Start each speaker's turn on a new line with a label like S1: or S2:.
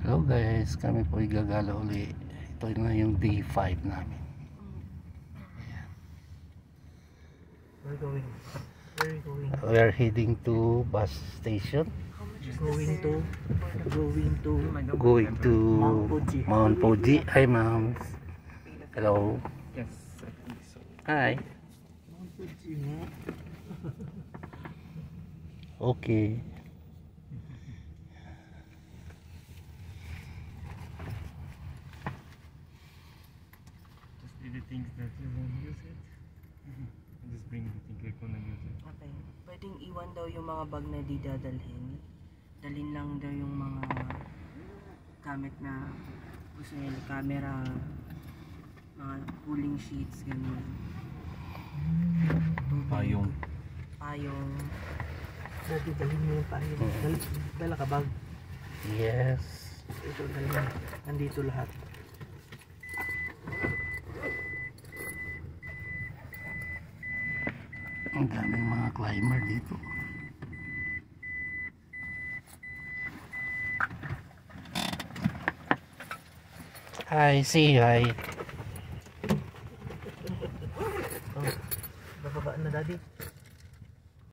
S1: Hello guys, kami po igagala uli. Ito na yung day 5 namin.
S2: Where are we going?
S1: We are heading to bus station.
S2: Going to
S1: Mount Fuji. Hi ma'am. Hello.
S3: Yes, I think so.
S1: Hi.
S2: Mount Fuji nga.
S1: Okay.
S3: Just do the things that you won't use it. Just bring the thing you're gonna use it.
S4: Okay. Pwedeng iwan daw yung mga bag na di dadalhin. Dalhin lang daw yung mga gamit na gusto nila, camera, mga cooling sheets, ganun.
S3: Payong.
S4: Payong.
S2: Dati dalhin mo yung payong. Dala ka bag.
S1: Yes.
S2: Ito dalhin. Nandito lahat.
S1: Ang daming mga climber dito. Hi, say hi.
S2: Oh, bababa na daddy.